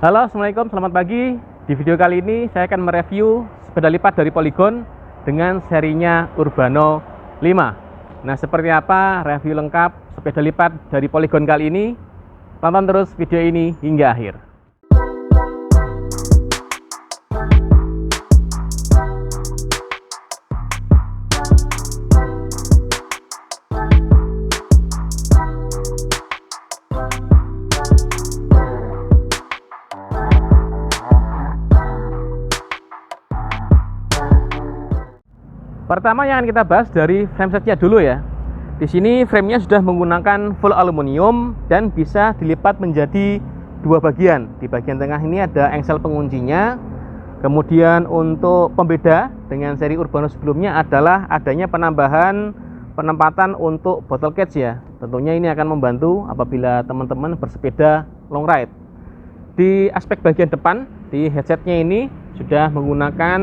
Halo, Assalamualaikum, selamat pagi. Di video kali ini saya akan mereview sepeda lipat dari Polygon dengan serinya Urbano 5. Nah, seperti apa review lengkap sepeda lipat dari Polygon kali ini? Tonton terus video ini hingga akhir. Pertama yang akan kita bahas dari framesetnya dulu ya. Di sini framenya sudah menggunakan full aluminium dan bisa dilipat menjadi dua bagian. Di bagian tengah ini ada engsel penguncinya. Kemudian untuk pembeda dengan seri Urbano sebelumnya adalah adanya penambahan penempatan untuk bottle catch ya. Tentunya ini akan membantu apabila teman-teman bersepeda long ride. Di aspek bagian depan, di headsetnya ini sudah menggunakan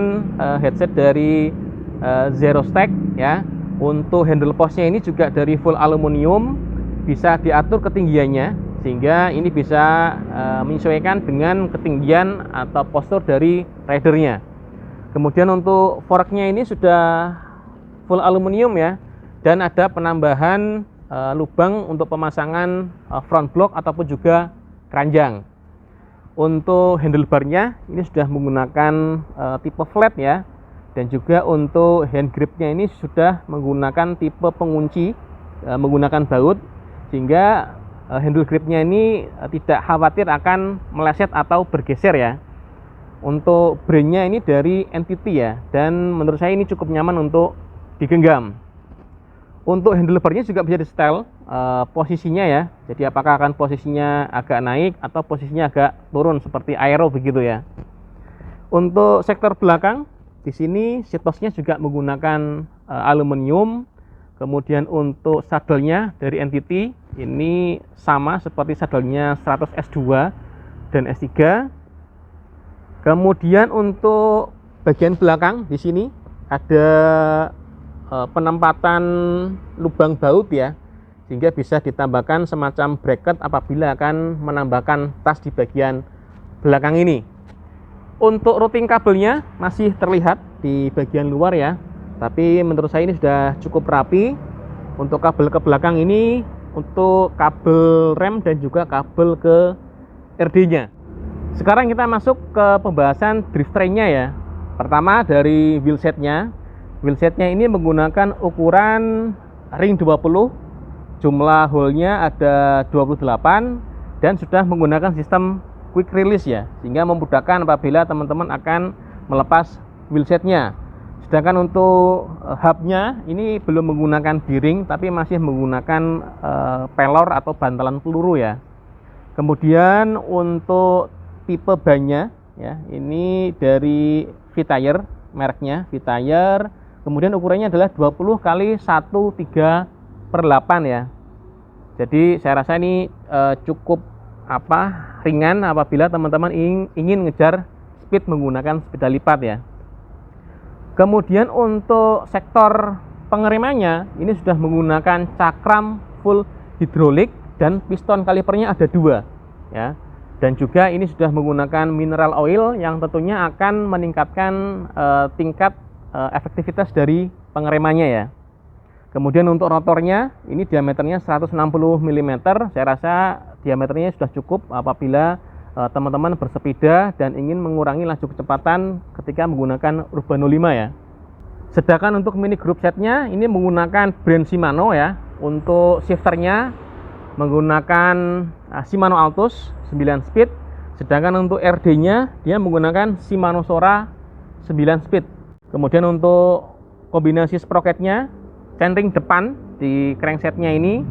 headset dari Zero Stack ya. Untuk handle postnya ini juga dari full aluminium, bisa diatur ketinggiannya sehingga ini bisa menyesuaikan dengan ketinggian atau postur dari ridernya. Kemudian untuk forknya ini sudah full aluminium ya, dan ada penambahan lubang untuk pemasangan front block ataupun juga keranjang. Untuk handlebarnya ini sudah menggunakan tipe flat ya. Dan juga untuk hand gripnya ini sudah menggunakan tipe pengunci menggunakan baut, sehingga handle gripnya ini tidak khawatir akan meleset atau bergeser ya. Untuk brandnya ini dari NTT ya, dan menurut saya ini cukup nyaman untuk digenggam. Untuk handlebarnya juga bisa di setel posisinya ya, jadi apakah akan posisinya agak naik atau posisinya agak turun seperti aero begitu ya. Untuk sektor belakang, di sini seatboxnya juga menggunakan aluminium. Kemudian untuk sadelnya dari NTT ini sama seperti sadelnya 100 S2 dan S3. Kemudian untuk bagian belakang di sini ada penempatan lubang baut ya, sehingga bisa ditambahkan semacam bracket apabila akan menambahkan tas di bagian belakang ini. Untuk routing kabelnya masih terlihat di bagian luar ya, tapi menurut saya ini sudah cukup rapi. Untuk kabel ke belakang ini untuk kabel rem dan juga kabel ke RD-nya. Sekarang kita masuk ke pembahasan drivetrainnya ya. Pertama dari wheelsetnya. Wheelsetnya ini menggunakan ukuran ring 20, jumlah hole-nya ada 28 dan sudah menggunakan sistem quick release ya, sehingga memudahkan apabila teman-teman akan melepas wheelsetnya. Sedangkan untuk hubnya ini belum menggunakan bearing, tapi masih menggunakan pelor atau bantalan peluru ya. Kemudian untuk tipe bannya ya, ini dari V-Tire, mereknya V-Tire. Kemudian ukurannya adalah 20 x 1/3/8 ya. Jadi saya rasa ini cukup ringan apabila teman-teman ingin ngejar speed menggunakan sepeda lipat ya. Kemudian untuk sektor pengeremannya ini sudah menggunakan cakram full hidrolik dan piston kalipernya ada 2 ya. Dan juga ini sudah menggunakan mineral oil yang tentunya akan meningkatkan tingkat efektivitas dari pengeremannya ya. Kemudian untuk rotornya ini diameternya 160 mm. Saya rasa diameternya sudah cukup apabila teman-teman bersepeda dan ingin mengurangi laju kecepatan ketika menggunakan Urbano 5 ya. Sedangkan untuk mini group setnya ini menggunakan brand Shimano ya. Untuk shifternya menggunakan Shimano Altus 9 speed. Sedangkan untuk RD-nya dia menggunakan Shimano Sora 9 speed. Kemudian untuk kombinasi sprocketnya, chainring depan di cranksetnya ini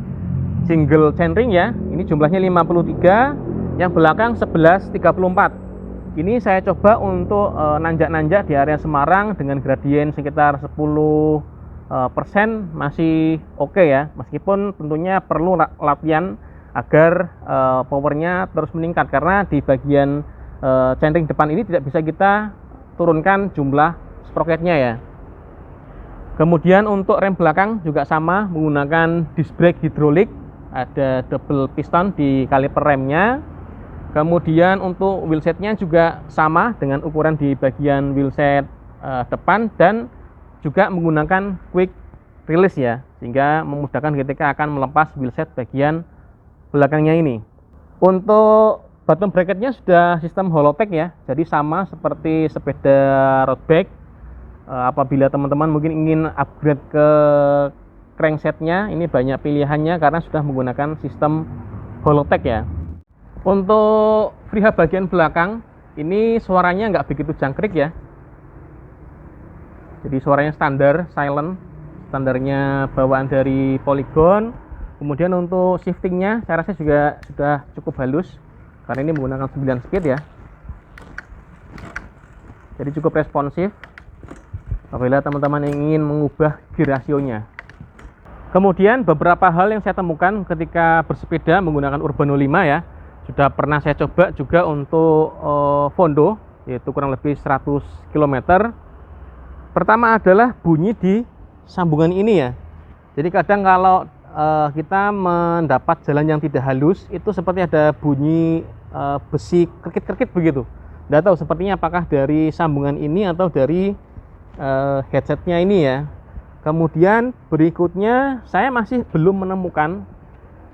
single chainring ya, ini jumlahnya 53, yang belakang 1134. Ini saya coba untuk nanjak-nanjak di area Semarang dengan gradien sekitar 10% masih oke ya, meskipun tentunya perlu latihan agar powernya terus meningkat, karena di bagian chainring depan ini tidak bisa kita turunkan jumlah sprocketnya ya. Kemudian untuk rem belakang juga sama, menggunakan disc brake hidrolik, ada double piston di kaliper remnya. Kemudian untuk wheelsetnya juga sama dengan ukuran di bagian wheelset depan dan juga menggunakan quick release ya, sehingga memudahkan ketika akan melepas wheelset bagian belakangnya ini. Untuk bottom bracketnya sudah sistem Holotech ya, jadi sama seperti sepeda road bike. Apabila teman-teman mungkin ingin upgrade ke cranksetnya, ini banyak pilihannya karena sudah menggunakan sistem Holotech ya. Untuk freehub bagian belakang ini suaranya nggak begitu jangkrik ya, jadi suaranya standar, silent, standarnya bawaan dari Polygon. Kemudian untuk shiftingnya saya rasa juga sudah cukup halus karena ini menggunakan 9 speed ya, jadi cukup responsif apabila teman-teman ingin mengubah gear rasionya. Kemudian beberapa hal yang saya temukan ketika bersepeda menggunakan Urbano 5 ya, sudah pernah saya coba juga untuk Fondo, yaitu kurang lebih 100 km. Pertama adalah bunyi di sambungan ini ya. Jadi kadang kalau kita mendapat jalan yang tidak halus, itu seperti ada bunyi besi kerkit-kerkit begitu. Tidak tahu sepertinya apakah dari sambungan ini atau dari headsetnya ini ya. Kemudian berikutnya saya masih belum menemukan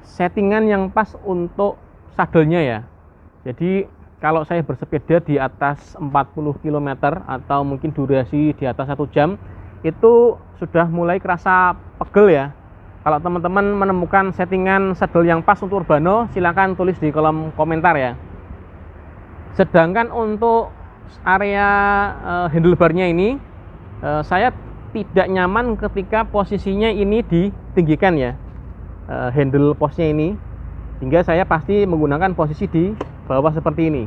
settingan yang pas untuk sadelnya ya. Jadi kalau saya bersepeda di atas 40 km atau mungkin durasi di atas 1 jam, itu sudah mulai kerasa pegel ya. Kalau teman-teman menemukan settingan sadel yang pas untuk Urbano, silahkan tulis di kolom komentar ya. Sedangkan untuk area handlebarnya ini, saya tidak nyaman ketika posisinya ini ditinggikan ya, handle posnya ini, sehingga saya pasti menggunakan posisi di bawah seperti ini.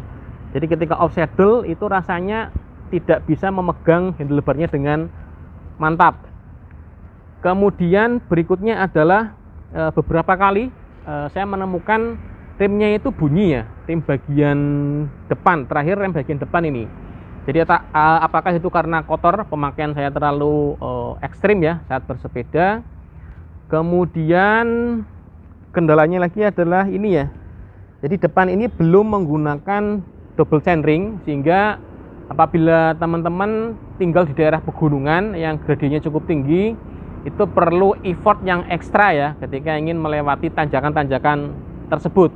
Jadi ketika off saddle itu rasanya tidak bisa memegang handlebarnya dengan mantap. Kemudian berikutnya adalah beberapa kali saya menemukan remnya itu bunyi ya, rem bagian depan, terakhir rem bagian depan ini. Jadi apakah itu karena kotor, pemakaian saya terlalu ekstrim ya saat bersepeda. Kemudian kendalanya lagi adalah ini ya, jadi depan ini belum menggunakan double chainring, sehingga apabila teman-teman tinggal di daerah pegunungan yang gradasinya cukup tinggi, itu perlu effort yang ekstra ya ketika ingin melewati tanjakan-tanjakan tersebut.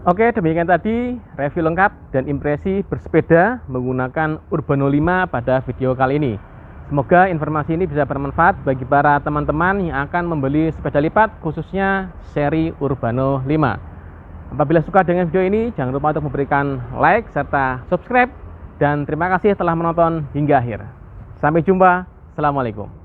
Oke, demikian tadi review lengkap dan impresi bersepeda menggunakan Urbano 5 pada video kali ini. Semoga informasi ini bisa bermanfaat bagi para teman-teman yang akan membeli sepeda lipat, khususnya seri Urbano 5. Apabila suka dengan video ini, jangan lupa untuk memberikan like serta subscribe. Dan terima kasih telah menonton hingga akhir. Sampai jumpa. Assalamualaikum.